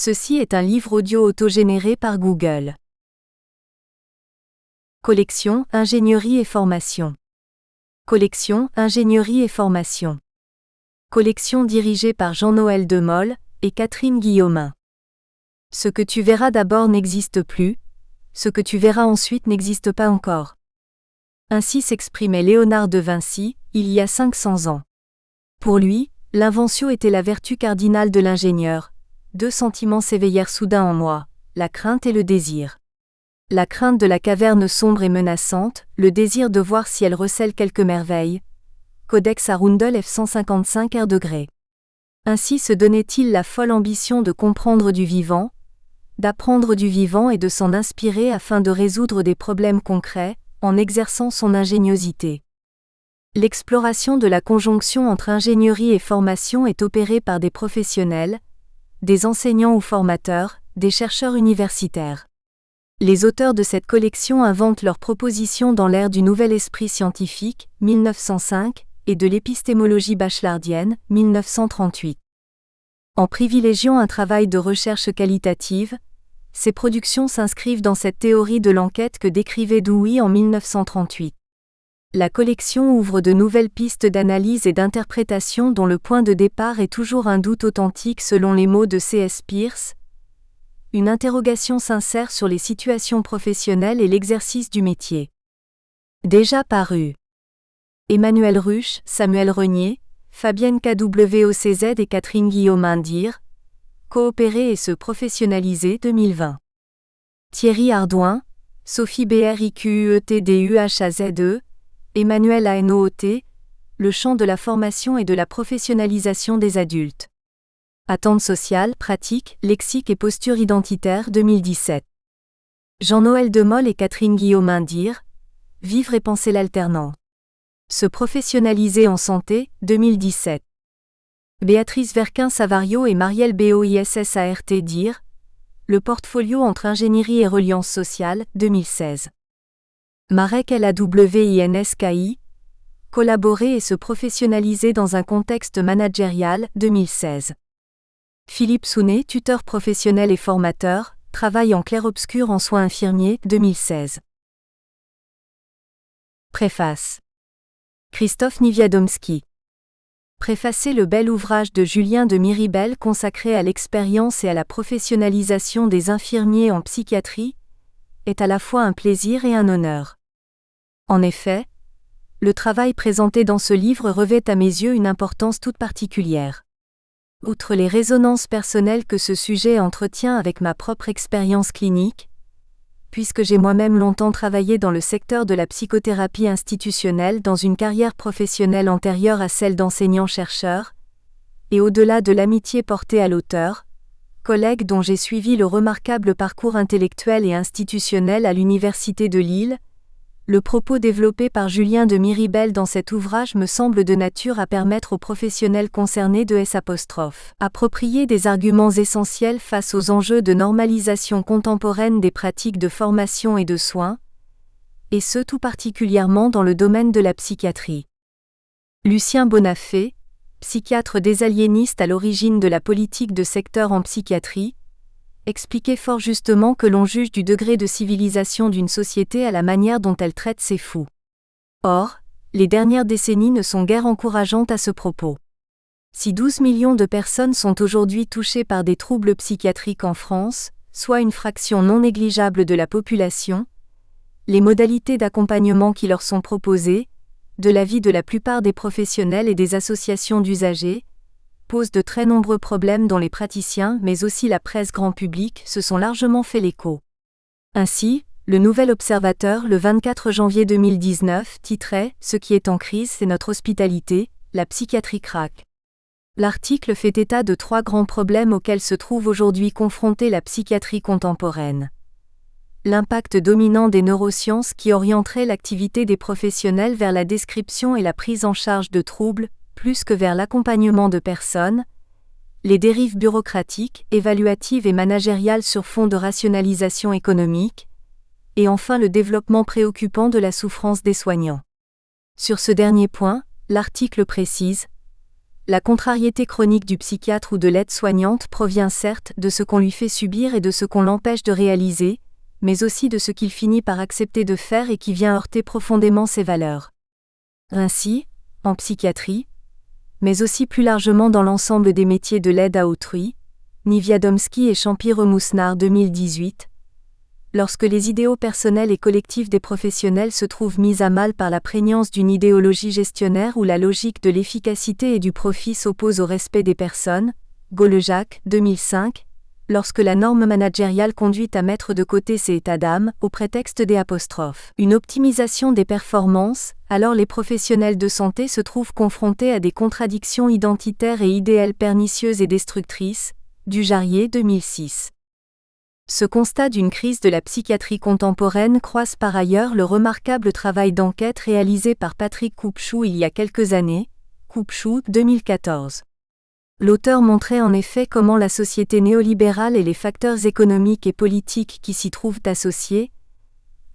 Ceci est un livre audio autogénéré par Google. Collection Ingénierie et formation. Collection Ingénierie et formation. Collection dirigée par Jean-Noël Demol et Catherine Guillaumin. Ce que tu verras d'abord n'existe plus, ce que tu verras ensuite n'existe pas encore. Ainsi s'exprimait Léonard de Vinci, il y a 500 ans. Pour lui, l'invention était la vertu cardinale de l'ingénieur. Deux sentiments s'éveillèrent soudain en moi, la crainte et le désir. La crainte de la caverne sombre et menaçante, le désir de voir si elle recèle quelque merveille. Codex Arundel F 155 r°. Ainsi se donnait-il la folle ambition de comprendre du vivant, d'apprendre du vivant et de s'en inspirer afin de résoudre des problèmes concrets, en exerçant son ingéniosité. L'exploration de la conjonction entre ingénierie et formation est opérée par des professionnels, des enseignants ou formateurs, des chercheurs universitaires. Les auteurs de cette collection inventent leurs propositions dans l'ère du nouvel esprit scientifique, 1905, et de l'épistémologie bachelardienne, 1938. En privilégiant un travail de recherche qualitative, ces productions s'inscrivent dans cette théorie de l'enquête que décrivait Dewey en 1938. La collection ouvre de nouvelles pistes d'analyse et d'interprétation dont le point de départ est toujours un doute authentique selon les mots de C.S. Peirce, une interrogation sincère sur les situations professionnelles et l'exercice du métier. Déjà paru. Emmanuel Ruch, Samuel Renier, Fabienne KWOCZ et Catherine Guillaumin dire Coopérer et se professionnaliser 2020. Thierry Ardouin, Sophie BRIQUETDUHAZE, Emmanuel ANOOT, Le champ de la formation et de la professionnalisation des adultes. Attentes sociales, pratiques, lexique et posture identitaire 2017. Jean-Noël Demol et Catherine Guillaumin dire Vivre et penser l'alternant. Se professionnaliser en santé 2017. Béatrice Verquin-Savario et Marielle BOISSART dire Le portfolio entre ingénierie et reliance sociale 2016. Marek LAWINSKI, Collaborer et se professionnaliser dans un contexte managérial 2016. Philippe Sounet, tuteur professionnel et formateur, travail en clair-obscur en soins infirmiers 2016. Préface. Christophe Niewiadomski. Préfacer le bel ouvrage de Julien de Miribel consacré à l'expérience et à la professionnalisation des infirmiers en psychiatrie est à la fois un plaisir et un honneur. En effet, le travail présenté dans ce livre revêt à mes yeux une importance toute particulière. Outre les résonances personnelles que ce sujet entretient avec ma propre expérience clinique, puisque j'ai moi-même longtemps travaillé dans le secteur de la psychothérapie institutionnelle dans une carrière professionnelle antérieure à celle d'enseignant-chercheur, et au-delà de l'amitié portée à l'auteur, collègue dont j'ai suivi le remarquable parcours intellectuel et institutionnel à l'Université de Lille, le propos développé par Julien de Miribel dans cet ouvrage me semble de nature à permettre aux professionnels concernés de s'approprier des arguments essentiels face aux enjeux de normalisation contemporaine des pratiques de formation et de soins, et ce tout particulièrement dans le domaine de la psychiatrie. Lucien Bonafé, psychiatre désaliéniste à l'origine de la politique de secteur en psychiatrie, expliquait fort justement que l'on juge du degré de civilisation d'une société à la manière dont elle traite ses fous. Or, les dernières décennies ne sont guère encourageantes à ce propos. Si 12 millions de personnes sont aujourd'hui touchées par des troubles psychiatriques en France, soit une fraction non négligeable de la population, les modalités d'accompagnement qui leur sont proposées, de l'avis de la plupart des professionnels et des associations d'usagers, pose de très nombreux problèmes dont les praticiens, mais aussi la presse grand public, se sont largement fait l'écho. Ainsi, le Nouvel Observateur, le 24 janvier 2019, titrait « Ce qui est en crise, c'est notre hospitalité, la psychiatrie craque ». L'article fait état de 3 grands problèmes auxquels se trouve aujourd'hui confrontée la psychiatrie contemporaine. L'impact dominant des neurosciences qui orienterait l'activité des professionnels vers la description et la prise en charge de troubles, plus que vers l'accompagnement de personnes, les dérives bureaucratiques, évaluatives et managériales sur fond de rationalisation économique, et enfin le développement préoccupant de la souffrance des soignants. Sur ce dernier point, l'article précise La contrariété chronique du psychiatre ou de l'aide-soignante provient certes de ce qu'on lui fait subir et de ce qu'on l'empêche de réaliser, mais aussi de ce qu'il finit par accepter de faire et qui vient heurter profondément ses valeurs. Ainsi, en psychiatrie, mais aussi plus largement dans l'ensemble des métiers de l'aide à autrui, Niewiadomski et Champy-Remousnard 2018, lorsque les idéaux personnels et collectifs des professionnels se trouvent mis à mal par la prégnance d'une idéologie gestionnaire où la logique de l'efficacité et du profit s'oppose au respect des personnes, Golejac 2005, lorsque la norme managériale conduit à mettre de côté ces états d'âme, au prétexte des apostrophes. Une optimisation des performances, alors les professionnels de santé se trouvent confrontés à des contradictions identitaires et idéales pernicieuses et destructrices, Dujarrier 2006. Ce constat d'une crise de la psychiatrie contemporaine croise par ailleurs le remarquable travail d'enquête réalisé par Patrick Kupchou il y a quelques années, Kupchou 2014. L'auteur montrait en effet comment la société néolibérale et les facteurs économiques et politiques qui s'y trouvent associés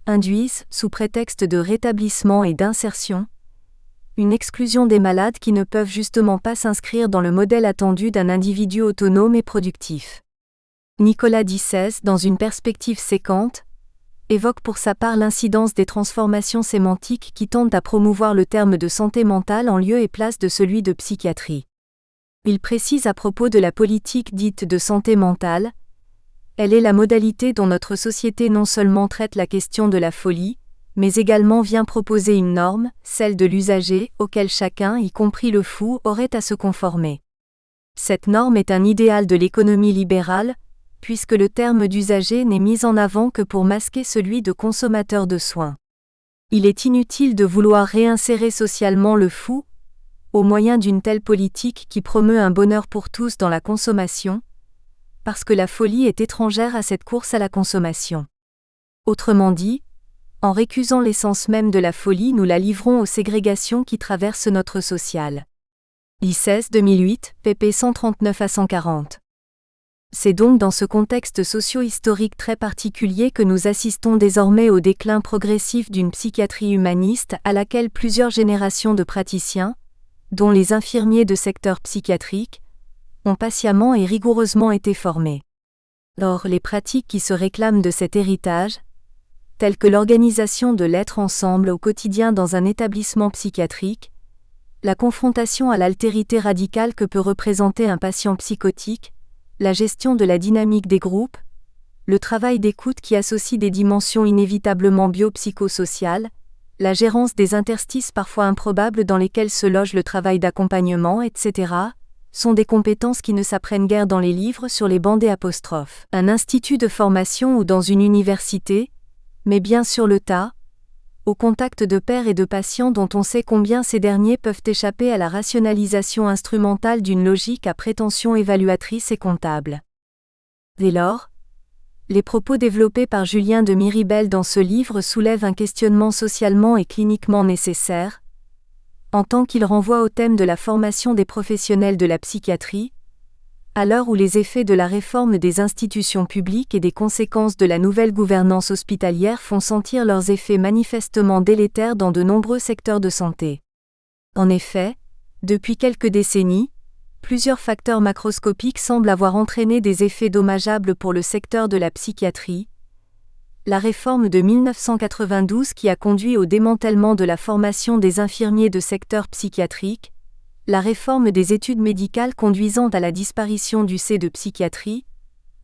induisent, sous prétexte de rétablissement et d'insertion, une exclusion des malades qui ne peuvent justement pas s'inscrire dans le modèle attendu d'un individu autonome et productif. Nicolas Dissès, dans une perspective séquente, évoque pour sa part l'incidence des transformations sémantiques qui tendent à promouvoir le terme de santé mentale en lieu et place de celui de psychiatrie. Il précise à propos de la politique dite de santé mentale, elle est la modalité dont notre société non seulement traite la question de la folie, mais également vient proposer une norme, celle de l'usager, auquel chacun, y compris le fou, aurait à se conformer. Cette norme est un idéal de l'économie libérale, puisque le terme d'usager n'est mis en avant que pour masquer celui de consommateur de soins. Il est inutile de vouloir réinsérer socialement le fou, au moyen d'une telle politique qui promeut un bonheur pour tous dans la consommation, parce que la folie est étrangère à cette course à la consommation. Autrement dit, en récusant l'essence même de la folie, nous la livrons aux ségrégations qui traversent notre social. Dissès 2008, pp 139 à 140. C'est donc dans ce contexte socio-historique très particulier que nous assistons désormais au déclin progressif d'une psychiatrie humaniste à laquelle plusieurs générations de praticiens, dont les infirmiers de secteur psychiatrique, ont patiemment et rigoureusement été formés. Or, les pratiques qui se réclament de cet héritage, telles que l'organisation de l'être ensemble au quotidien dans un établissement psychiatrique, la confrontation à l'altérité radicale que peut représenter un patient psychotique, la gestion de la dynamique des groupes, le travail d'écoute qui associe des dimensions inévitablement biopsychosociales, la gérance des interstices parfois improbables dans lesquels se loge le travail d'accompagnement, etc., sont des compétences qui ne s'apprennent guère dans les livres sur les bancs des apostrophes. Un institut de formation ou dans une université, mais bien sur le tas, au contact de pairs et de patients dont on sait combien ces derniers peuvent échapper à la rationalisation instrumentale d'une logique à prétention évaluatrice et comptable. Dès lors, les propos développés par Julien de Miribel dans ce livre soulèvent un questionnement socialement et cliniquement nécessaire, en tant qu'il renvoie au thème de la formation des professionnels de la psychiatrie, à l'heure où les effets de la réforme des institutions publiques et des conséquences de la nouvelle gouvernance hospitalière font sentir leurs effets manifestement délétères dans de nombreux secteurs de santé. En effet, depuis quelques décennies, plusieurs facteurs macroscopiques semblent avoir entraîné des effets dommageables pour le secteur de la psychiatrie. La réforme de 1992 qui a conduit au démantèlement de la formation des infirmiers de secteur psychiatrique, la réforme des études médicales conduisant à la disparition du C de psychiatrie,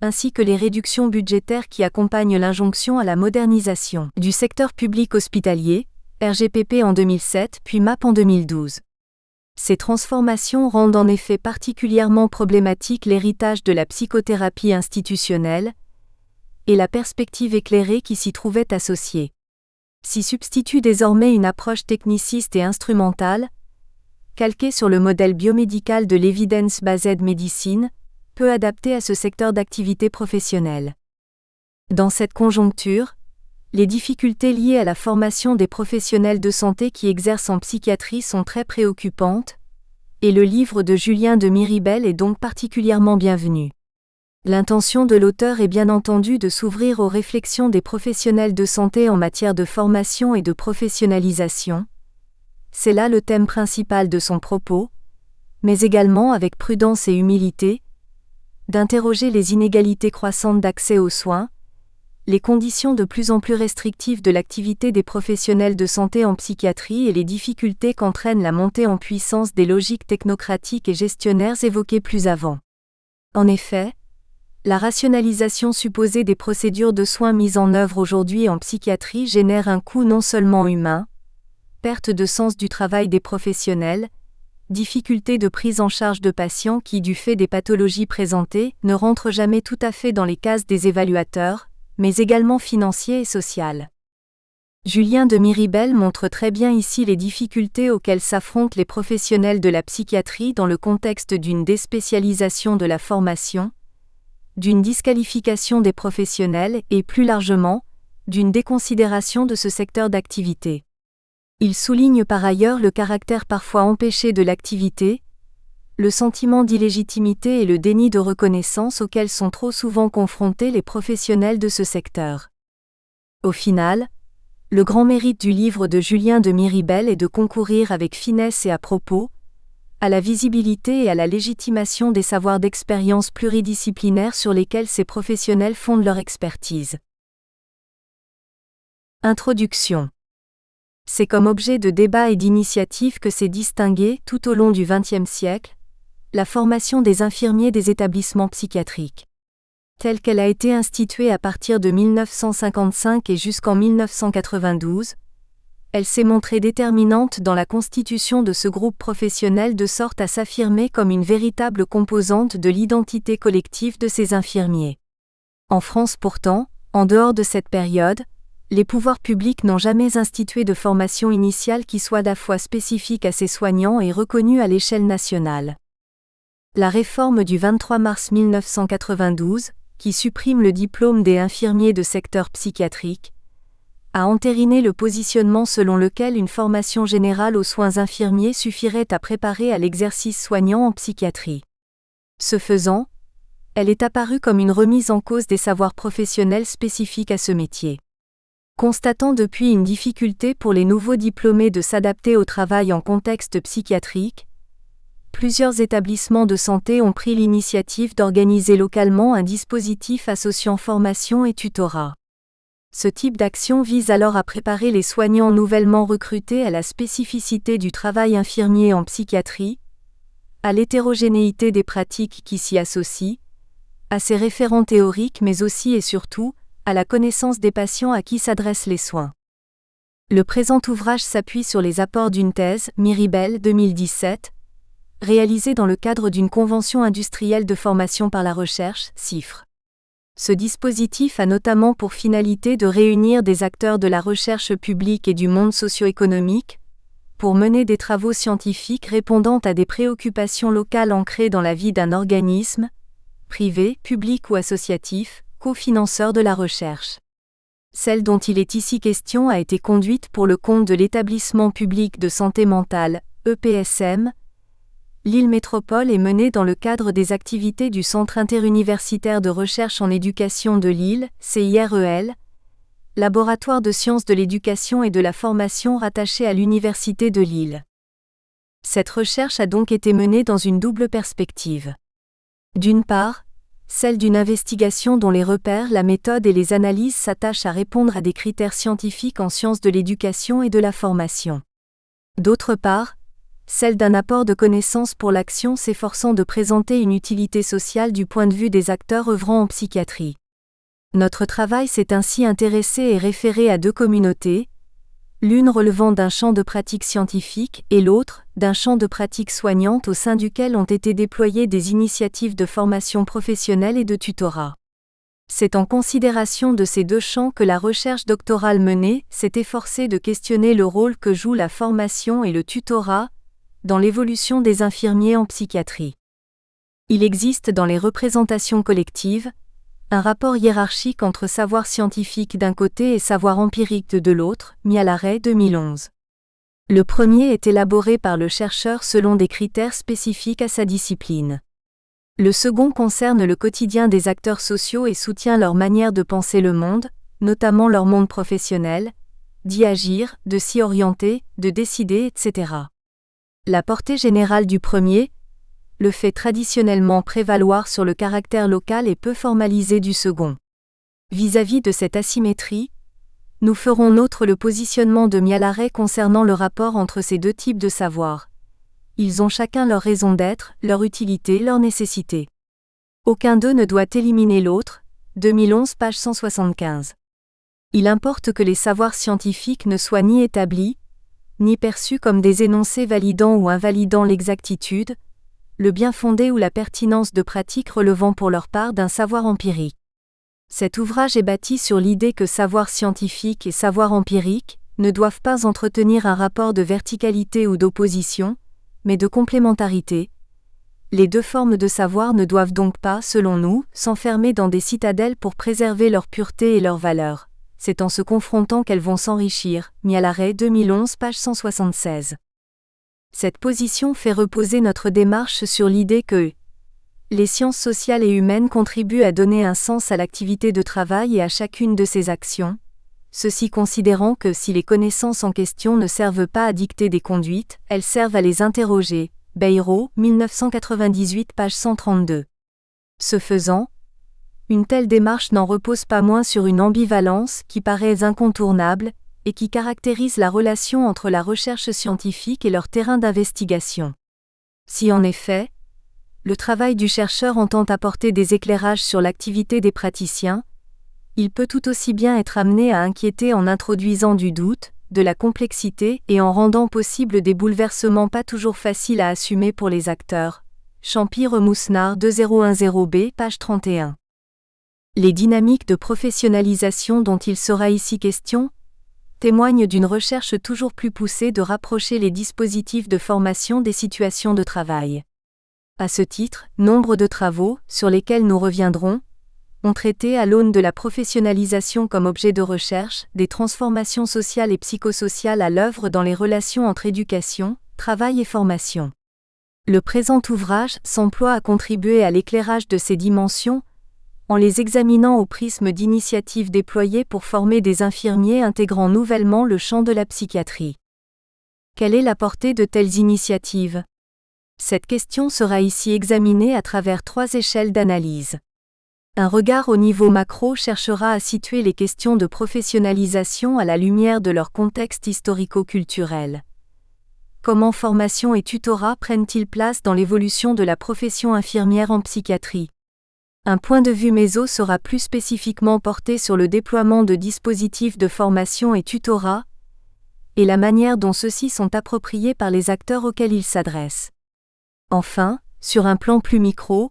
ainsi que les réductions budgétaires qui accompagnent l'injonction à la modernisation du secteur public hospitalier, RGPP en 2007 puis MAP en 2012. Ces transformations rendent en effet particulièrement problématique l'héritage de la psychothérapie institutionnelle et la perspective éclairée qui s'y trouvait associée. S'y substitue désormais une approche techniciste et instrumentale, calquée sur le modèle biomédical de l'evidence-based medicine, peu adapté à ce secteur d'activité professionnelle. Dans cette conjoncture, les difficultés liées à la formation des professionnels de santé qui exercent en psychiatrie sont très préoccupantes, et le livre de Julien de Miribel est donc particulièrement bienvenu. L'intention de l'auteur est bien entendu de s'ouvrir aux réflexions des professionnels de santé en matière de formation et de professionnalisation. C'est là le thème principal de son propos, mais également avec prudence et humilité, d'interroger les inégalités croissantes d'accès aux soins, les conditions de plus en plus restrictives de l'activité des professionnels de santé en psychiatrie et les difficultés qu'entraîne la montée en puissance des logiques technocratiques et gestionnaires évoquées plus avant. En effet, la rationalisation supposée des procédures de soins mises en œuvre aujourd'hui en psychiatrie génère un coût non seulement humain, perte de sens du travail des professionnels, difficulté de prise en charge de patients qui, du fait des pathologies présentées, ne rentrent jamais tout à fait dans les cases des évaluateurs, mais également financier et social. Julien de Miribel montre très bien ici les difficultés auxquelles s'affrontent les professionnels de la psychiatrie dans le contexte d'une déspécialisation de la formation, d'une disqualification des professionnels et, plus largement, d'une déconsidération de ce secteur d'activité. Il souligne par ailleurs le caractère parfois empêché de l'activité, le sentiment d'illégitimité et le déni de reconnaissance auxquels sont trop souvent confrontés les professionnels de ce secteur. Au final, le grand mérite du livre de Julien de Miribel est de concourir avec finesse et à propos, à la visibilité et à la légitimation des savoirs d'expérience pluridisciplinaires sur lesquels ces professionnels fondent leur expertise. Introduction. C'est comme objet de débat et d'initiative que s'est distinguée, tout au long du XXe siècle, la formation des infirmiers des établissements psychiatriques. Telle qu'elle a été instituée à partir de 1955 et jusqu'en 1992, elle s'est montrée déterminante dans la constitution de ce groupe professionnel de sorte à s'affirmer comme une véritable composante de l'identité collective de ces infirmiers. En France pourtant, en dehors de cette période, les pouvoirs publics n'ont jamais institué de formation initiale qui soit à la fois spécifique à ces soignants et reconnue à l'échelle nationale. La réforme du 23 mars 1992, qui supprime le diplôme des infirmiers de secteur psychiatrique, a entériné le positionnement selon lequel une formation générale aux soins infirmiers suffirait à préparer à l'exercice soignant en psychiatrie. Ce faisant, elle est apparue comme une remise en cause des savoirs professionnels spécifiques à ce métier. Constatant depuis une difficulté pour les nouveaux diplômés de s'adapter au travail en contexte psychiatrique, plusieurs établissements de santé ont pris l'initiative d'organiser localement un dispositif associant formation et tutorat. Ce type d'action vise alors à préparer les soignants nouvellement recrutés à la spécificité du travail infirmier en psychiatrie, à l'hétérogénéité des pratiques qui s'y associent, à ses référents théoriques mais aussi et surtout, à la connaissance des patients à qui s'adressent les soins. Le présent ouvrage s'appuie sur les apports d'une thèse, Miribel 2017, réalisée dans le cadre d'une convention industrielle de formation par la recherche, CIFRE. Ce dispositif a notamment pour finalité de réunir des acteurs de la recherche publique et du monde socio-économique, pour mener des travaux scientifiques répondant à des préoccupations locales ancrées dans la vie d'un organisme, privé, public ou associatif, cofinanceur de la recherche. Celle dont il est ici question a été conduite pour le compte de l'établissement public de santé mentale, EPSM, Lille Métropole est menée dans le cadre des activités du Centre interuniversitaire de recherche en éducation de Lille, CIREL, laboratoire de sciences de l'éducation et de la formation rattaché à l'Université de Lille. Cette recherche a donc été menée dans une double perspective. D'une part, celle d'une investigation dont les repères, la méthode et les analyses s'attachent à répondre à des critères scientifiques en sciences de l'éducation et de la formation. D'autre part, celle d'un apport de connaissances pour l'action s'efforçant de présenter une utilité sociale du point de vue des acteurs œuvrant en psychiatrie. Notre travail s'est ainsi intéressé et référé à deux communautés, l'une relevant d'un champ de pratique scientifique et l'autre, d'un champ de pratique soignante au sein duquel ont été déployées des initiatives de formation professionnelle et de tutorat. C'est en considération de ces deux champs que la recherche doctorale menée s'est efforcée de questionner le rôle que jouent la formation et le tutorat dans l'évolution des infirmiers en psychiatrie. Il existe dans les représentations collectives un rapport hiérarchique entre savoir scientifique d'un côté et savoir empirique de l'autre, mis à l'arrêt 2011. Le premier est élaboré par le chercheur selon des critères spécifiques à sa discipline. Le second concerne le quotidien des acteurs sociaux et soutient leur manière de penser le monde, notamment leur monde professionnel, d'y agir, de s'y orienter, de décider, etc. La portée générale du premier, le fait traditionnellement prévaloir sur le caractère local et peu formalisé du second. Vis-à-vis de cette asymétrie, nous ferons nôtre le positionnement de Mialaret concernant le rapport entre ces deux types de savoir. Ils ont chacun leur raison d'être, leur utilité, leur nécessité. Aucun d'eux ne doit éliminer l'autre. 2011 page 175. Il importe que les savoirs scientifiques ne soient ni établis, ni perçus comme des énoncés validant ou invalidant l'exactitude, le bien fondé ou la pertinence de pratiques relevant pour leur part d'un savoir empirique. Cet ouvrage est bâti sur l'idée que savoir scientifique et savoir empirique ne doivent pas entretenir un rapport de verticalité ou d'opposition, mais de complémentarité. Les deux formes de savoir ne doivent donc pas, selon nous, s'enfermer dans des citadelles pour préserver leur pureté et leur valeur. C'est en se confrontant qu'elles vont s'enrichir. Mialaret 2011 page 176. Cette position fait reposer notre démarche sur l'idée que les sciences sociales et humaines contribuent à donner un sens à l'activité de travail et à chacune de ses actions, ceci considérant que si les connaissances en question ne servent pas à dicter des conduites, elles servent à les interroger. Bayrou, 1998 page 132. Ce faisant, une telle démarche n'en repose pas moins sur une ambivalence qui paraît incontournable et qui caractérise la relation entre la recherche scientifique et leur terrain d'investigation. Si en effet, le travail du chercheur entend apporter des éclairages sur l'activité des praticiens, il peut tout aussi bien être amené à inquiéter en introduisant du doute, de la complexité et en rendant possible des bouleversements pas toujours faciles à assumer pour les acteurs. Champy-Remoussenard 2010b page 31. Les dynamiques de professionnalisation dont il sera ici question témoignent d'une recherche toujours plus poussée de rapprocher les dispositifs de formation des situations de travail. À ce titre, nombre de travaux, sur lesquels nous reviendrons, ont traité à l'aune de la professionnalisation comme objet de recherche, des transformations sociales et psychosociales à l'œuvre dans les relations entre éducation, travail et formation. Le présent ouvrage s'emploie à contribuer à l'éclairage de ces dimensions, en les examinant au prisme d'initiatives déployées pour former des infirmiers intégrant nouvellement le champ de la psychiatrie. Quelle est la portée de telles initiatives ? Cette question sera ici examinée à travers 3 échelles d'analyse. Un regard au niveau macro cherchera à situer les questions de professionnalisation à la lumière de leur contexte historico-culturel. Comment formation et tutorat prennent-ils place dans l'évolution de la profession infirmière en psychiatrie ? Un point de vue méso sera plus spécifiquement porté sur le déploiement de dispositifs de formation et tutorat, et la manière dont ceux-ci sont appropriés par les acteurs auxquels ils s'adressent. Enfin, sur un plan plus micro,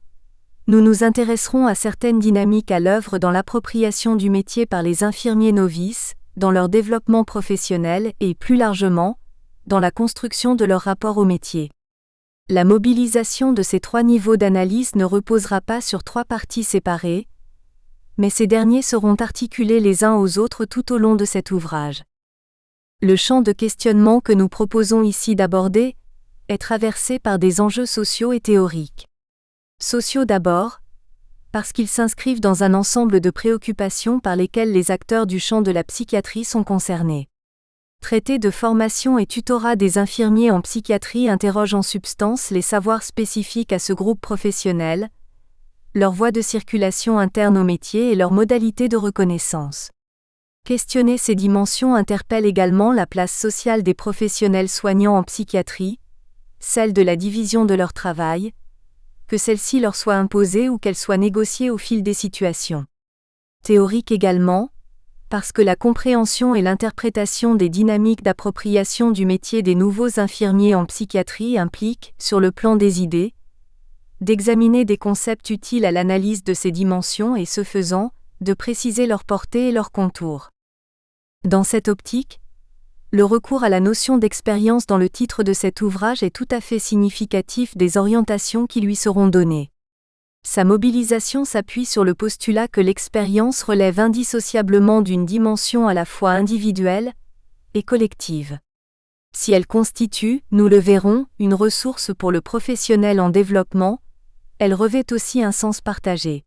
nous nous intéresserons à certaines dynamiques à l'œuvre dans l'appropriation du métier par les infirmiers novices, dans leur développement professionnel et, plus largement, dans la construction de leur rapport au métier. La mobilisation de ces 3 niveaux d'analyse ne reposera pas sur 3 parties séparées, mais ces derniers seront articulés les uns aux autres tout au long de cet ouvrage. Le champ de questionnement que nous proposons ici d'aborder est traversé par des enjeux sociaux et théoriques. Sociaux d'abord, parce qu'ils s'inscrivent dans un ensemble de préoccupations par lesquelles les acteurs du champ de la psychiatrie sont concernés. Traiter de formation et tutorat des infirmiers en psychiatrie interroge en substance les savoirs spécifiques à ce groupe professionnel, leurs voies de circulation interne au métier et leurs modalités de reconnaissance. Questionner ces dimensions interpelle également la place sociale des professionnels soignants en psychiatrie, celle de la division de leur travail, que celle-ci leur soit imposée ou qu'elle soit négociée au fil des situations. Théorique également, parce que la compréhension et l'interprétation des dynamiques d'appropriation du métier des nouveaux infirmiers en psychiatrie impliquent, sur le plan des idées, d'examiner des concepts utiles à l'analyse de ces dimensions et ce faisant, de préciser leur portée et leurs contours. Dans cette optique, le recours à la notion d'expérience dans le titre de cet ouvrage est tout à fait significatif des orientations qui lui seront données. Sa mobilisation s'appuie sur le postulat que l'expérience relève indissociablement d'une dimension à la fois individuelle et collective. Si elle constitue, nous le verrons, une ressource pour le professionnel en développement, elle revêt aussi un sens partagé.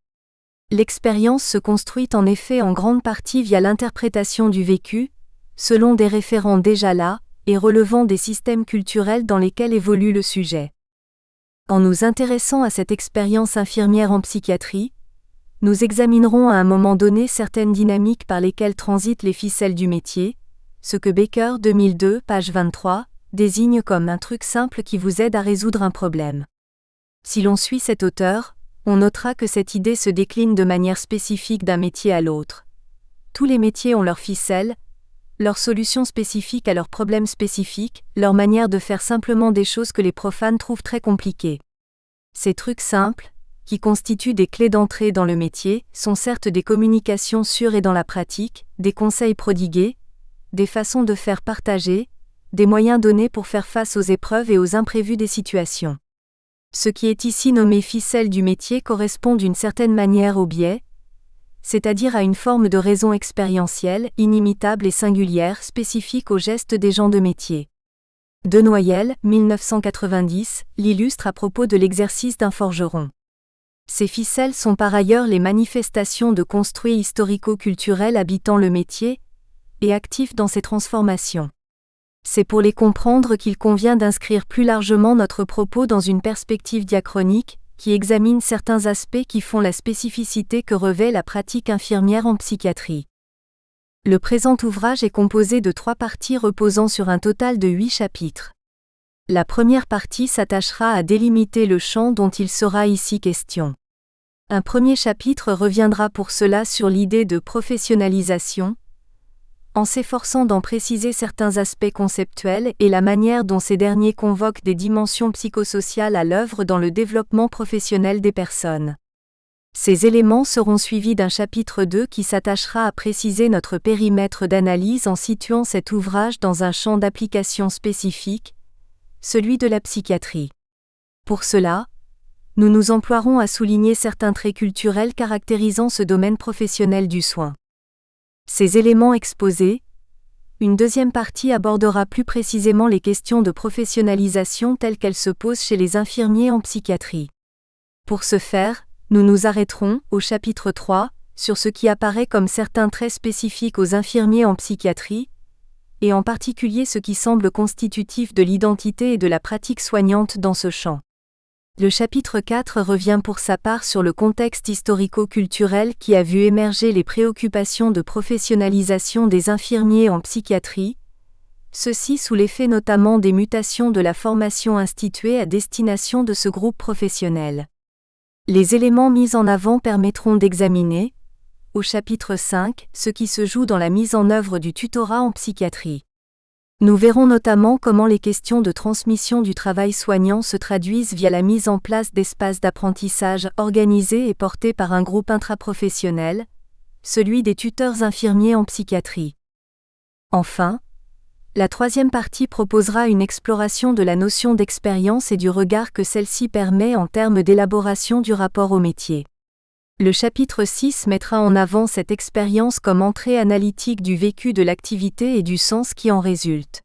L'expérience se construit en effet en grande partie via l'interprétation du vécu, selon des référents déjà là, et relevant des systèmes culturels dans lesquels évolue le sujet. En nous intéressant à cette expérience infirmière en psychiatrie, nous examinerons à un moment donné certaines dynamiques par lesquelles transitent les ficelles du métier, ce que Baker 2002, page 23, désigne comme un truc simple qui vous aide à résoudre un problème. Si l'on suit cet auteur, on notera que cette idée se décline de manière spécifique d'un métier à l'autre. Tous les métiers ont leurs ficelles, leurs solutions spécifiques à leurs problèmes spécifiques, leur manière de faire simplement des choses que les profanes trouvent très compliquées. Ces trucs simples, qui constituent des clés d'entrée dans le métier, sont certes des communications sûres et dans la pratique, des conseils prodigués, des façons de faire partager, des moyens donnés pour faire face aux épreuves et aux imprévus des situations. Ce qui est ici nommé ficelle du métier correspond d'une certaine manière au biais, c'est-à-dire à une forme de raison expérientielle, inimitable et singulière spécifique aux gestes des gens de métier. De Noyel, 1990, l'illustre à propos de l'exercice d'un forgeron. Ces ficelles sont par ailleurs les manifestations de construits historico-culturels habitant le métier et actifs dans ses transformations. C'est pour les comprendre qu'il convient d'inscrire plus largement notre propos dans une perspective diachronique qui examine certains aspects qui font la spécificité que revêt la pratique infirmière en psychiatrie. Le présent ouvrage est composé de 3 parties reposant sur un total de 8 chapitres. La première partie s'attachera à délimiter le champ dont il sera ici question. Un premier chapitre reviendra pour cela sur l'idée de professionnalisation, en s'efforçant d'en préciser certains aspects conceptuels et la manière dont ces derniers convoquent des dimensions psychosociales à l'œuvre dans le développement professionnel des personnes. Ces éléments seront suivis d'un chapitre 2 qui s'attachera à préciser notre périmètre d'analyse en situant cet ouvrage dans un champ d'application spécifique, celui de la psychiatrie. Pour cela, nous nous emploierons à souligner certains traits culturels caractérisant ce domaine professionnel du soin. Ces éléments exposés, une deuxième partie abordera plus précisément les questions de professionnalisation telles qu'elles se posent chez les infirmiers en psychiatrie. Pour ce faire, nous nous arrêterons, au chapitre 3, sur ce qui apparaît comme certains traits spécifiques aux infirmiers en psychiatrie, et en particulier ce qui semble constitutif de l'identité et de la pratique soignante dans ce champ. Le chapitre 4 revient pour sa part sur le contexte historico-culturel qui a vu émerger les préoccupations de professionnalisation des infirmiers en psychiatrie, ceci sous l'effet notamment des mutations de la formation instituée à destination de ce groupe professionnel. Les éléments mis en avant permettront d'examiner, au chapitre 5, ce qui se joue dans la mise en œuvre du tutorat en psychiatrie. Nous verrons notamment comment les questions de transmission du travail soignant se traduisent via la mise en place d'espaces d'apprentissage organisés et portés par un groupe intraprofessionnel, celui des tuteurs infirmiers en psychiatrie. Enfin, la troisième partie proposera une exploration de la notion d'expérience et du regard que celle-ci permet en termes d'élaboration du rapport au métier. Le chapitre 6 mettra en avant cette expérience comme entrée analytique du vécu de l'activité et du sens qui en résulte.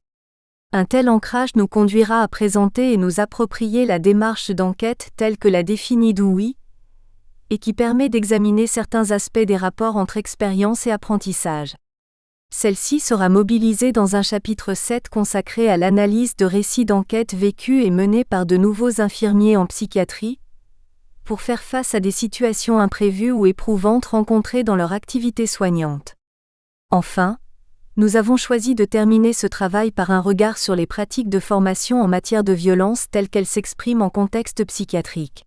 Un tel ancrage nous conduira à présenter et nous approprier la démarche d'enquête telle que l'a définie Dewey, et qui permet d'examiner certains aspects des rapports entre expérience et apprentissage. Celle-ci sera mobilisée dans un chapitre 7 consacré à l'analyse de récits d'enquête vécus et menés par de nouveaux infirmiers en psychiatrie, pour faire face à des situations imprévues ou éprouvantes rencontrées dans leur activité soignante. Enfin, nous avons choisi de terminer ce travail par un regard sur les pratiques de formation en matière de violence telles qu'elles s'expriment en contexte psychiatrique.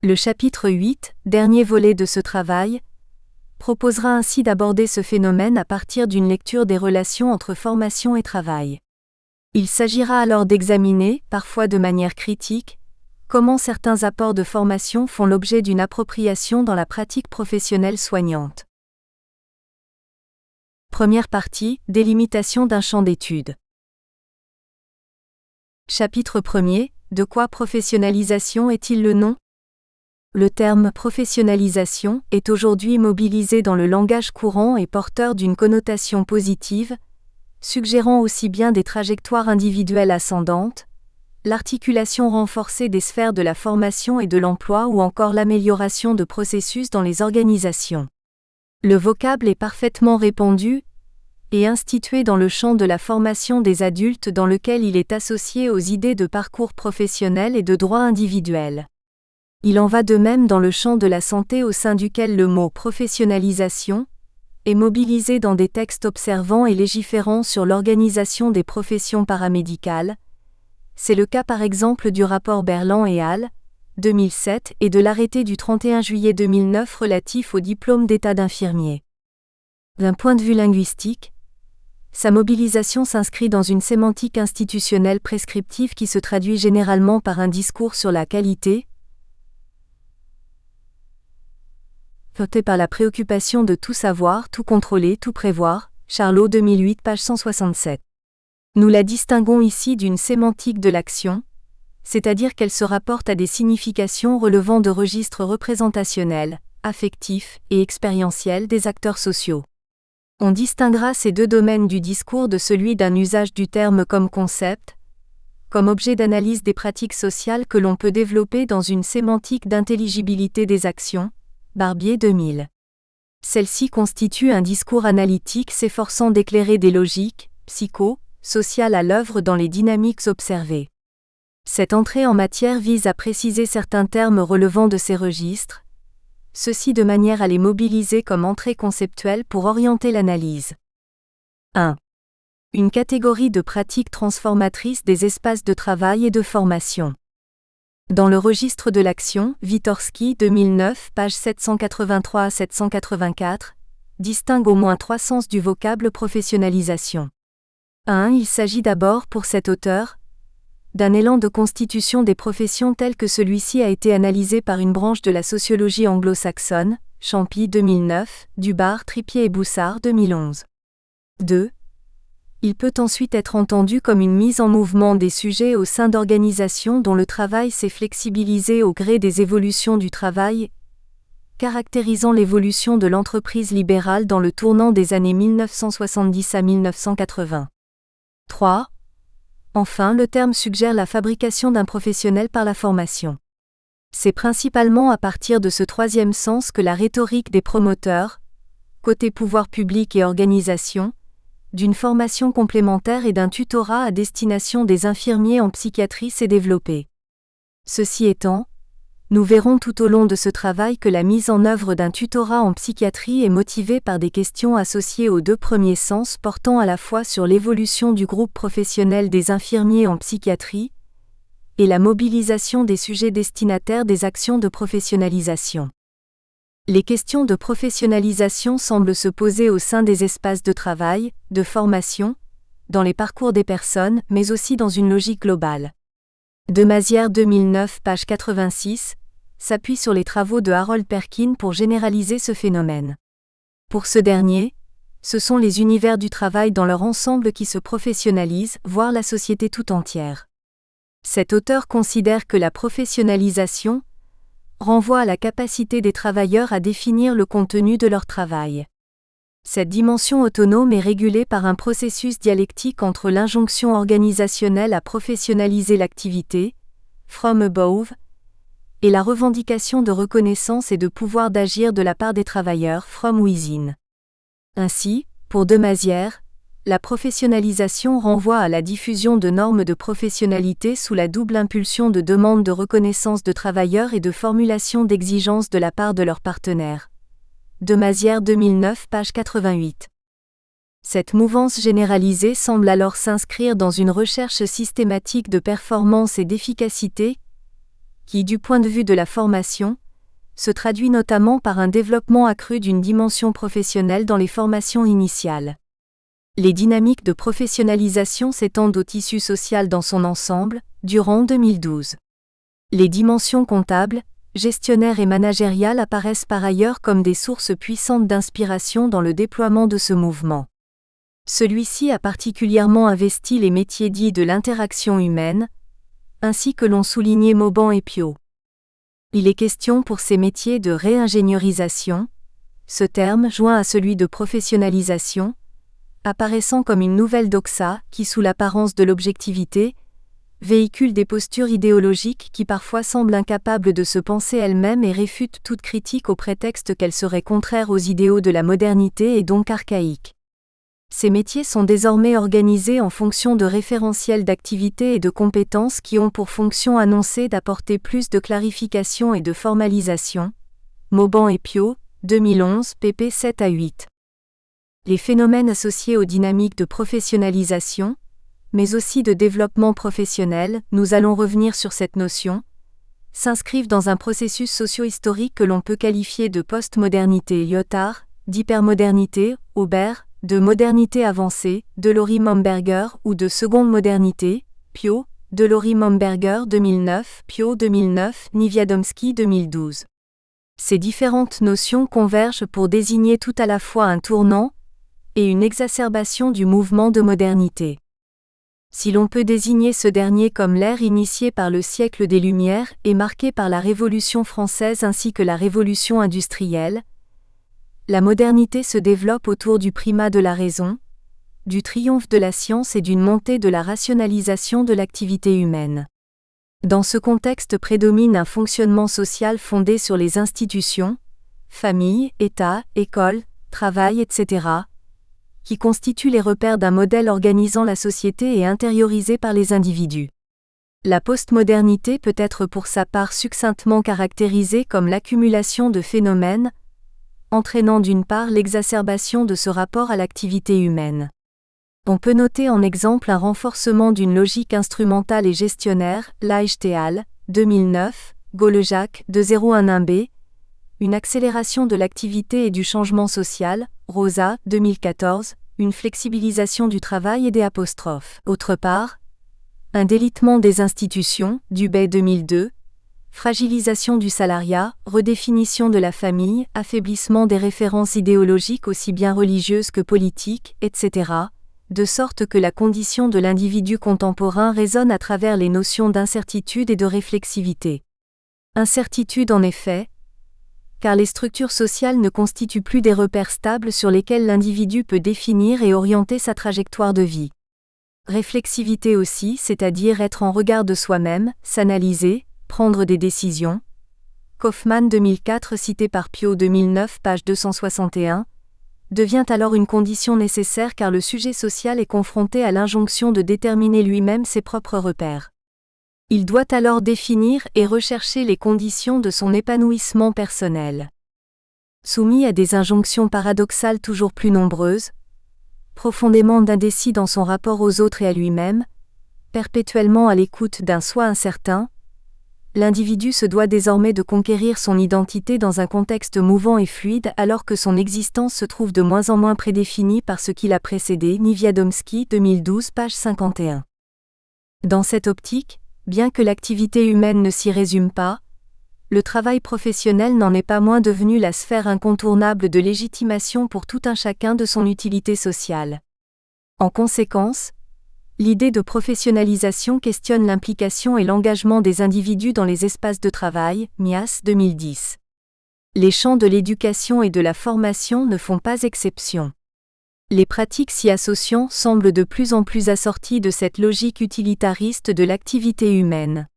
Le chapitre 8, dernier volet de ce travail, proposera ainsi d'aborder ce phénomène à partir d'une lecture des relations entre formation et travail. Il s'agira alors d'examiner, parfois de manière critique, comment certains apports de formation font l'objet d'une appropriation dans la pratique professionnelle soignante. Première partie, délimitation d'un champ d'études. Chapitre 1er, de quoi professionnalisation est-il le nom ? Le terme professionnalisation est aujourd'hui mobilisé dans le langage courant et porteur d'une connotation positive, suggérant aussi bien des trajectoires individuelles ascendantes, l'articulation renforcée des sphères de la formation et de l'emploi ou encore l'amélioration de processus dans les organisations. Le vocable est parfaitement répandu et institué dans le champ de la formation des adultes dans lequel il est associé aux idées de parcours professionnel et de droit individuel. Il en va de même dans le champ de la santé au sein duquel le mot « professionnalisation » est mobilisé dans des textes observants et légiférant sur l'organisation des professions paramédicales. C'est le cas par exemple du rapport Berland et al. 2007 et de l'arrêté du 31 juillet 2009 relatif au diplôme d'état d'infirmier. D'un point de vue linguistique, sa mobilisation s'inscrit dans une sémantique institutionnelle prescriptive qui se traduit généralement par un discours sur la qualité, porté par la préoccupation de tout savoir, tout contrôler, tout prévoir, Charlot 2008 page 167. Nous la distinguons ici d'une sémantique de l'action, c'est-à-dire qu'elle se rapporte à des significations relevant de registres représentationnels, affectifs et expérientiels des acteurs sociaux. On distinguera ces deux domaines du discours de celui d'un usage du terme comme concept, comme objet d'analyse des pratiques sociales que l'on peut développer dans une sémantique d'intelligibilité des actions, Barbier 2000. Celle-ci constitue un discours analytique s'efforçant d'éclairer des logiques, sociales à l'œuvre dans les dynamiques observées. Cette entrée en matière vise à préciser certains termes relevant de ces registres, ceci de manière à les mobiliser comme entrée conceptuelle pour orienter l'analyse. 1. Une catégorie de pratiques transformatrices des espaces de travail et de formation. Dans le registre de l'action, Witorski 2009, page 783 à 784, distingue au moins 3 sens du vocable professionnalisation. 1. Il s'agit d'abord, pour cet auteur, d'un élan de constitution des professions tel que celui-ci a été analysé par une branche de la sociologie anglo-saxonne, Champy 2009, Dubar, Trippier et Boussard 2011. 2. Il peut ensuite être entendu comme une mise en mouvement des sujets au sein d'organisations dont le travail s'est flexibilisé au gré des évolutions du travail, caractérisant l'évolution de l'entreprise libérale dans le tournant des années 1970 à 1980. 3. Enfin, le terme suggère la fabrication d'un professionnel par la formation. C'est principalement à partir de ce troisième sens que la rhétorique des promoteurs, côté pouvoir public et organisation, d'une formation complémentaire et d'un tutorat à destination des infirmiers en psychiatrie s'est développée. Ceci étant, nous verrons tout au long de ce travail que la mise en œuvre d'un tutorat en psychiatrie est motivée par des questions associées aux deux premiers sens portant à la fois sur l'évolution du groupe professionnel des infirmiers en psychiatrie et la mobilisation des sujets destinataires des actions de professionnalisation. Les questions de professionnalisation semblent se poser au sein des espaces de travail, de formation, dans les parcours des personnes, mais aussi dans une logique globale. De Mazières 2009, page 86, s'appuie sur les travaux de Harold Perkin pour généraliser ce phénomène. Pour ce dernier, ce sont les univers du travail dans leur ensemble qui se professionnalisent, voire la société tout entière. Cet auteur considère que la professionnalisation renvoie à la capacité des travailleurs à définir le contenu de leur travail. Cette dimension autonome est régulée par un processus dialectique entre l'injonction organisationnelle à professionnaliser l'activité, from above, et la revendication de reconnaissance et de pouvoir d'agir de la part des travailleurs, from within. Ainsi, pour de Mazières, la professionnalisation renvoie à la diffusion de normes de professionnalité sous la double impulsion de demande de reconnaissance de travailleurs et de formulation d'exigences de la part de leurs partenaires. De Mazières 2009, page 88. Cette mouvance généralisée semble alors s'inscrire dans une recherche systématique de performance et d'efficacité qui, du point de vue de la formation, se traduit notamment par un développement accru d'une dimension professionnelle dans les formations initiales. Les dynamiques de professionnalisation s'étendent au tissu social dans son ensemble, Durand 2012. Les dimensions comptables, gestionnaires et managériales apparaissent par ailleurs comme des sources puissantes d'inspiration dans le déploiement de ce mouvement. Celui-ci a particulièrement investi les métiers dits de l'interaction humaine, ainsi que l'ont souligné Mauban et Piot. Il est question pour ces métiers de réingénierisation, ce terme joint à celui de professionnalisation, apparaissant comme une nouvelle doxa qui, sous l'apparence de l'objectivité, véhicule des postures idéologiques qui parfois semblent incapables de se penser elles-mêmes et réfutent toute critique au prétexte qu'elles seraient contraires aux idéaux de la modernité et donc archaïques. Ces métiers sont désormais organisés en fonction de référentiels d'activités et de compétences qui ont pour fonction annoncée d'apporter plus de clarification et de formalisation. Mauban et Piot, 2011, pp 7 à 8. Les phénomènes associés aux dynamiques de professionnalisation, mais aussi de développement professionnel, nous allons revenir sur cette notion, s'inscrivent dans un processus socio-historique que l'on peut qualifier de postmodernité Lyotard, d'hypermodernité, Aubert, de modernité avancée, Delory-Momberger ou de seconde modernité, Piot, Delory-Momberger 2009, Piot 2009, Niewiadomski 2012. Ces différentes notions convergent pour désigner tout à la fois un tournant et une exacerbation du mouvement de modernité. Si l'on peut désigner ce dernier comme l'ère initiée par le siècle des Lumières et marquée par la Révolution française ainsi que la Révolution industrielle, la modernité se développe autour du primat de la raison, du triomphe de la science et d'une montée de la rationalisation de l'activité humaine. Dans ce contexte prédomine un fonctionnement social fondé sur les institutions, famille, État, école, travail, etc., qui constituent les repères d'un modèle organisant la société et intériorisé par les individus. La postmodernité peut être pour sa part succinctement caractérisée comme l'accumulation de phénomènes, entraînant d'une part l'exacerbation de ce rapport à l'activité humaine. On peut noter en exemple un renforcement d'une logique instrumentale et gestionnaire, Leichtheal, 2009, Golejac, 2011b, une accélération de l'activité et du changement social, Rosa, 2014, une flexibilisation du travail et des apostrophes. Autre part, un délitement des institutions, Dubay 2002, fragilisation du salariat, redéfinition de la famille, affaiblissement des références idéologiques aussi bien religieuses que politiques, etc., de sorte que la condition de l'individu contemporain résonne à travers les notions d'incertitude et de réflexivité. Incertitude en effet, car les structures sociales ne constituent plus des repères stables sur lesquels l'individu peut définir et orienter sa trajectoire de vie. Réflexivité aussi, c'est-à-dire être en regard de soi-même, s'analyser, prendre des décisions. Kaufmann 2004 cité par Piot 2009 page 261, devient alors une condition nécessaire car le sujet social est confronté à l'injonction de déterminer lui-même ses propres repères. Il doit alors définir et rechercher les conditions de son épanouissement personnel. Soumis à des injonctions paradoxales toujours plus nombreuses, profondément indécis dans son rapport aux autres et à lui-même, perpétuellement à l'écoute d'un soi incertain, l'individu se doit désormais de conquérir son identité dans un contexte mouvant et fluide alors que son existence se trouve de moins en moins prédéfinie par ce qui l'a précédé. Niewiadomski 2012 page 51. Dans cette optique, bien que l'activité humaine ne s'y résume pas, le travail professionnel n'en est pas moins devenu la sphère incontournable de légitimation pour tout un chacun de son utilité sociale. En conséquence, l'idée de professionnalisation questionne l'implication et l'engagement des individus dans les espaces de travail, Mias 2010. Les champs de l'éducation et de la formation ne font pas exception. Les pratiques s'y associant semblent de plus en plus assorties de cette logique utilitariste de l'activité humaine.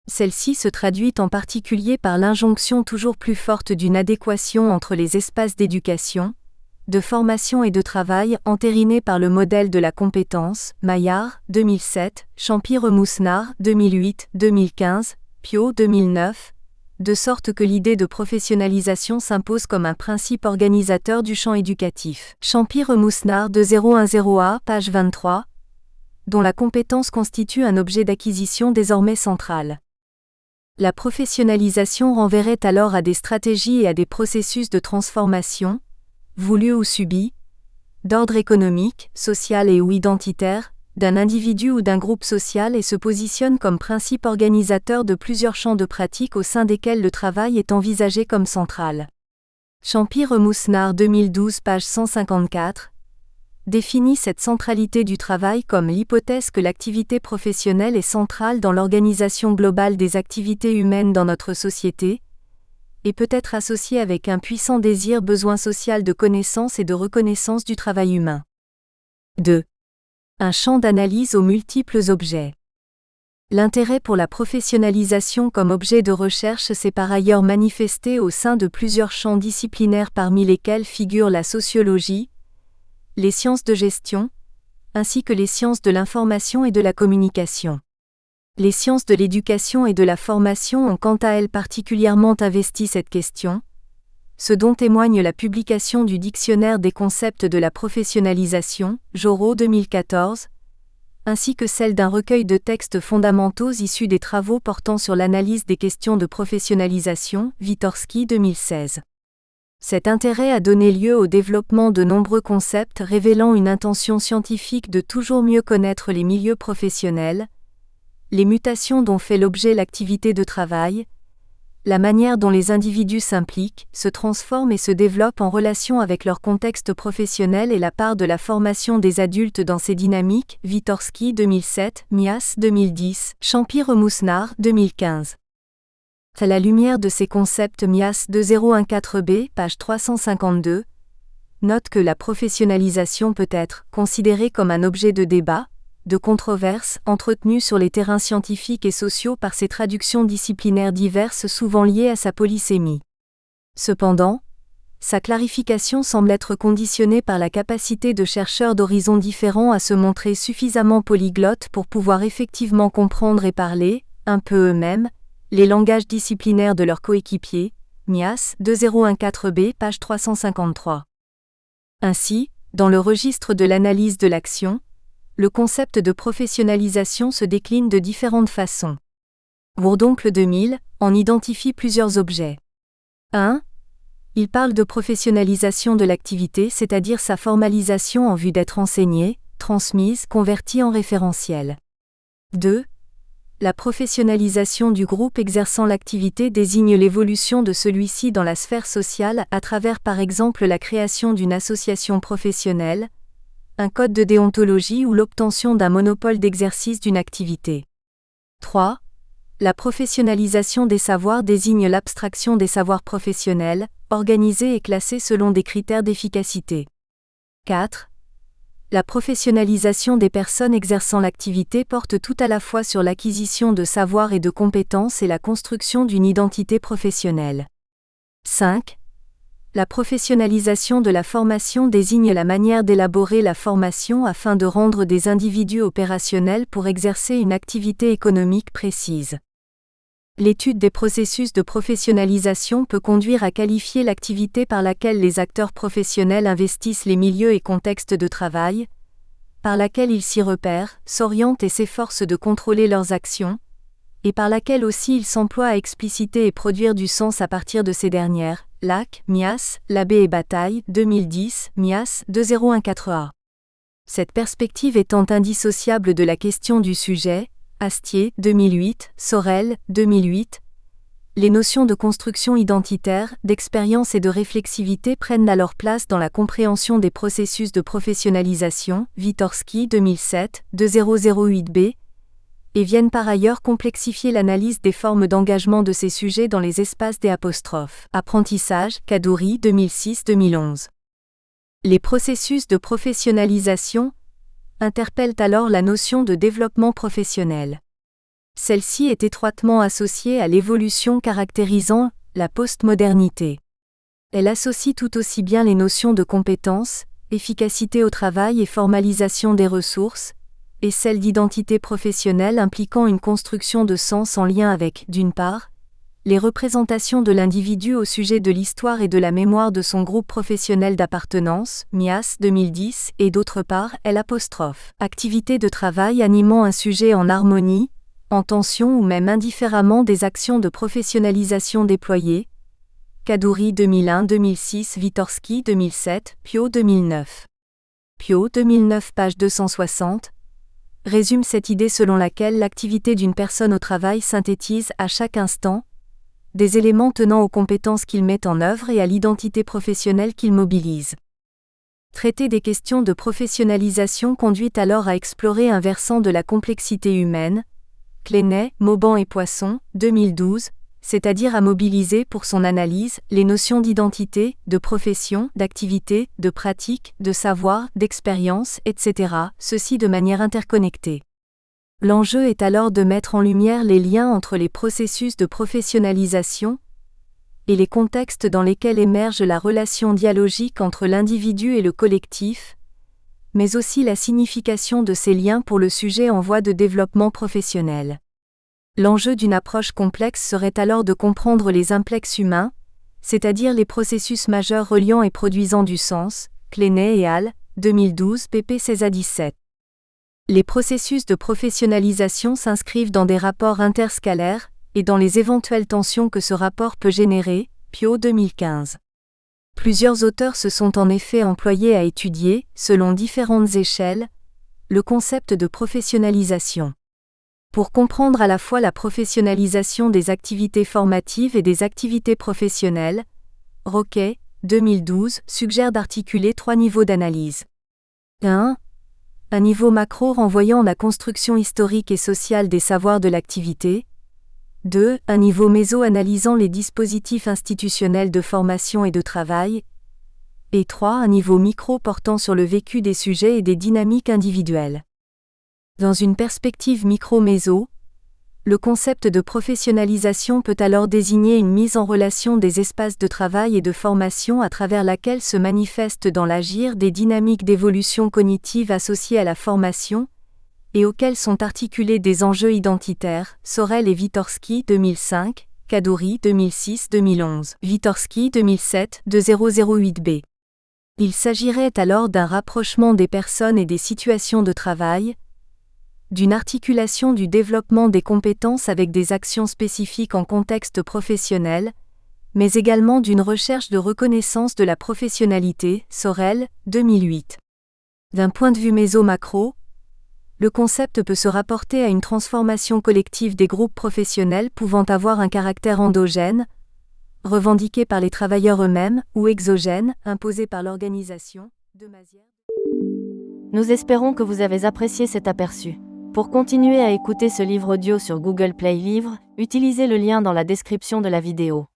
Celle-ci se traduit en particulier par l'injonction toujours plus forte d'une adéquation entre les espaces d'éducation, de formation et de travail entérinée par le modèle de la compétence, Maillard, 2007, Champy-Remoussenard, 2008-2015, Piot, 2009, de sorte que l'idée de professionnalisation s'impose comme un principe organisateur du champ éducatif. Champy-Remoussenard 2010A, page 23, dont la compétence constitue un objet d'acquisition désormais central. La professionnalisation renverrait alors à des stratégies et à des processus de transformation, voulus ou subis, d'ordre économique, social et ou identitaire, d'un individu ou d'un groupe social et se positionne comme principe organisateur de plusieurs champs de pratique au sein desquels le travail est envisagé comme central. Champy-Remoussenard 2012 page 154 définit cette centralité du travail comme l'hypothèse que l'activité professionnelle est centrale dans l'organisation globale des activités humaines dans notre société, et peut être associée avec un puissant désir-besoin social de connaissance et de reconnaissance du travail humain. 2. Un champ d'analyse aux multiples objets. L'intérêt pour la professionnalisation comme objet de recherche s'est par ailleurs manifesté au sein de plusieurs champs disciplinaires parmi lesquels figurent la sociologie, les sciences de gestion, ainsi que les sciences de l'information et de la communication. Les sciences de l'éducation et de la formation ont quant à elles particulièrement investi cette question, ce dont témoigne la publication du Dictionnaire des concepts de la professionnalisation, Jorro 2014, ainsi que celle d'un recueil de textes fondamentaux issus des travaux portant sur l'analyse des questions de professionnalisation, Wytorski 2016. Cet intérêt a donné lieu au développement de nombreux concepts révélant une intention scientifique de toujours mieux connaître les milieux professionnels, les mutations dont fait l'objet l'activité de travail, la manière dont les individus s'impliquent, se transforment et se développent en relation avec leur contexte professionnel et la part de la formation des adultes dans ces dynamiques, Wytorski 2007, Mias 2010, Champy-Remousnard 2015. À la lumière de ces concepts, Mias 2014b, page 352, note que la professionnalisation peut être considérée comme un objet de débat, de controverse, entretenu sur les terrains scientifiques et sociaux par ses traductions disciplinaires diverses souvent liées à sa polysémie. Cependant, sa clarification semble être conditionnée par la capacité de chercheurs d'horizons différents à se montrer suffisamment polyglottes pour pouvoir effectivement comprendre et parler, un peu eux-mêmes, les langages disciplinaires de leurs coéquipiers, Mias 2014b, page 353. Ainsi, dans le registre de l'analyse de l'action, le concept de professionnalisation se décline de différentes façons. Bourdoncle 2000 en identifie plusieurs objets. 1. Il parle de professionnalisation de l'activité, c'est-à-dire sa formalisation en vue d'être enseignée, transmise, convertie en référentiel. 2. La professionnalisation du groupe exerçant l'activité désigne l'évolution de celui-ci dans la sphère sociale à travers par exemple la création d'une association professionnelle, un code de déontologie ou l'obtention d'un monopole d'exercice d'une activité. 3. La professionnalisation des savoirs désigne l'abstraction des savoirs professionnels, organisés et classés selon des critères d'efficacité. 4. La professionnalisation des personnes exerçant l'activité porte tout à la fois sur l'acquisition de savoirs et de compétences et la construction d'une identité professionnelle. 5. La professionnalisation de la formation désigne la manière d'élaborer la formation afin de rendre des individus opérationnels pour exercer une activité économique précise. L'étude des processus de professionnalisation peut conduire à qualifier l'activité par laquelle les acteurs professionnels investissent les milieux et contextes de travail, par laquelle ils s'y repèrent, s'orientent et s'efforcent de contrôler leurs actions, et par laquelle aussi ils s'emploient à expliciter et produire du sens à partir de ces dernières. Lac, Mias, Labbé et Bataille, 2010, Mias, 2014a. Cette perspective étant indissociable de la question du sujet, Astier, 2008, Sorel, 2008, les notions de construction identitaire, d'expérience et de réflexivité prennent alors place dans la compréhension des processus de professionnalisation, Wytorski, 2007, 2008b, et viennent par ailleurs complexifier l'analyse des formes d'engagement de ces sujets dans les espaces des apostrophes. Apprentissage, Kaddouri 2006-2011. Les processus de professionnalisation interpellent alors la notion de développement professionnel. Celle-ci est étroitement associée à l'évolution caractérisant la postmodernité. Elle associe tout aussi bien les notions de compétence, efficacité au travail et formalisation des ressources, et celle d'identité professionnelle impliquant une construction de sens en lien avec, d'une part, les représentations de l'individu au sujet de l'histoire et de la mémoire de son groupe professionnel d'appartenance, Mias 2010, et d'autre part, activité de travail animant un sujet en harmonie, en tension ou même indifféremment des actions de professionnalisation déployées, Kaddouri 2001-2006, Wytorski 2007, Pio 2009. Pio 2009, page 260, résume cette idée selon laquelle l'activité d'une personne au travail synthétise à chaque instant des éléments tenant aux compétences qu'il met en œuvre et à l'identité professionnelle qu'il mobilise. Traiter des questions de professionnalisation conduit alors à explorer un versant de la complexité humaine, Clenay, Mauban et Poisson, 2012, c'est-à-dire à mobiliser pour son analyse les notions d'identité, de profession, d'activité, de pratique, de savoir, d'expérience, etc., ceci de manière interconnectée. L'enjeu est alors de mettre en lumière les liens entre les processus de professionnalisation et les contextes dans lesquels émerge la relation dialogique entre l'individu et le collectif, mais aussi la signification de ces liens pour le sujet en voie de développement professionnel. L'enjeu d'une approche complexe serait alors de comprendre les implexes humains, c'est-à-dire les processus majeurs reliant et produisant du sens, Clenay et al., 2012, pp. 16 à 17. Les processus de professionnalisation s'inscrivent dans des rapports interscalaires, et dans les éventuelles tensions que ce rapport peut générer, Pio 2015. Plusieurs auteurs se sont en effet employés à étudier, selon différentes échelles, le concept de professionnalisation. Pour comprendre à la fois la professionnalisation des activités formatives et des activités professionnelles, Roquet, 2012, suggère d'articuler 3 niveaux d'analyse. 1. Un niveau macro renvoyant la construction historique et sociale des savoirs de l'activité. 2. Un niveau méso analysant les dispositifs institutionnels de formation et de travail. Et 3. Un niveau micro portant sur le vécu des sujets et des dynamiques individuelles. Dans une perspective micro-méso, le concept de professionnalisation peut alors désigner une mise en relation des espaces de travail et de formation à travers laquelle se manifestent dans l'agir des dynamiques d'évolution cognitive associées à la formation, et auxquels sont articulés des enjeux identitaires, Sorel et Witorski 2005, Kaduri 2006-2011, Witorski 2007 2008b. Il s'agirait alors d'un rapprochement des personnes et des situations de travail, d'une articulation du développement des compétences avec des actions spécifiques en contexte professionnel, mais également d'une recherche de reconnaissance de la professionnalité, Sorel, 2008. D'un point de vue méso-macro, le concept peut se rapporter à une transformation collective des groupes professionnels pouvant avoir un caractère endogène, revendiqué par les travailleurs eux-mêmes, ou exogène, imposé par l'organisation. Nous espérons que vous avez apprécié cet aperçu. Pour continuer à écouter ce livre audio sur Google Play Livres, utilisez le lien dans la description de la vidéo.